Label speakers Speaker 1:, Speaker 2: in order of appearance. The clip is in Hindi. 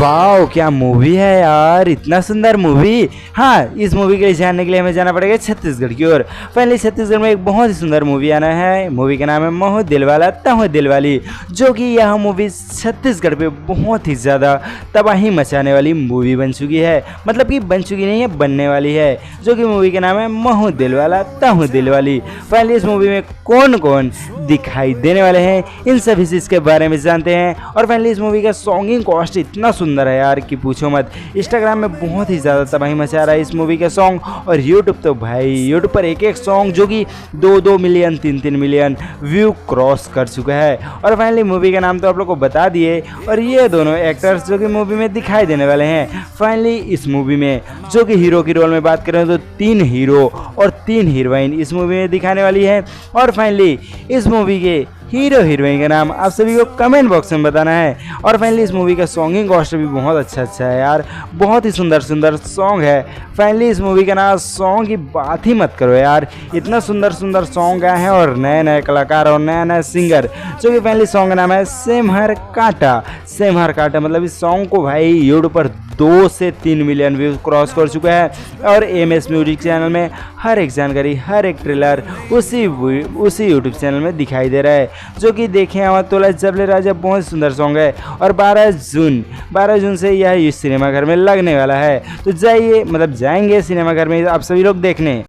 Speaker 1: वाओ, क्या मूवी है यार, इतना सुंदर मूवी। हाँ, इस मूवी के लिए जानने के लिए हमें जाना पड़ेगा छत्तीसगढ़ की ओर। फाइनली छत्तीसगढ़ में एक बहुत ही सुंदर मूवी आना है। मूवी का नाम है महू दिलवाला तहु दिलवाली, जो कि यह मूवी छत्तीसगढ़ पे बहुत ही ज़्यादा तबाही मचाने वाली मूवी बन चुकी है। मतलब कि बन चुकी नहीं है, बनने वाली है, जो कि मूवी का नाम है महू दिलवाला तहु दिलवाली। फाइनली इस मूवी में कौन कौन दिखाई देने वाले हैं, इन सभी चीज़ के बारे में जानते हैं। और फाइनली इस मूवी का सॉन्गिंग कॉस्ट इतना सुंदर है यार कि पूछो मत। इंस्टाग्राम में बहुत ही ज़्यादा तबाही मचा रहा है इस मूवी का सॉन्ग, और यूट्यूब तो भाई यूट्यूब पर एक एक सॉन्ग जो कि 2-2 मिलियन 3-3 मिलियन व्यू क्रॉस कर चुका है। और फाइनली मूवी का नाम तो आप लोग को बता दिए, और ये दोनों एक्टर्स जो कि मूवी में दिखाई देने वाले हैं। फाइनली इस मूवी में जो कि हीरो की रोल में बात करें तो 3 हीरो और 3 हीरोइन इस मूवी में दिखाने वाली है। और फाइनली इस मूवी के हीरो हीरोइन का नाम आप सभी को कमेंट बॉक्स में बताना है। और फाइनली इस मूवी का सॉन्गिंग कॉस्ट भी बहुत अच्छा है यार, बहुत ही सुंदर सुंदर सॉन्ग है। फाइनली इस मूवी का नाम सॉन्ग की बात ही मत करो यार, इतना सुंदर सुंदर सॉन्ग आए हैं और नए नए कलाकार और नया नया सिंगर। जो कि फाइनली सॉन्ग का नाम है सेमहर काटा। सेमहर काटा मतलब इस सॉन्ग को भाई यूट्यूब पर 2 से 3 मिलियन व्यूज क्रॉस कर चुका है। और एमएस म्यूजिक चैनल में हर एक जानकारी, हर एक ट्रेलर उसी यूट्यूब चैनल में दिखाई दे रहा है। जो कि देखें आवा तोला जबले राजा बहुत सुंदर सॉन्ग है। और 12 जून से यह सिनेमाघर में लगने वाला है। तो जाइए, मतलब जाएंगे सिनेमाघर में आप सभी लोग देखने।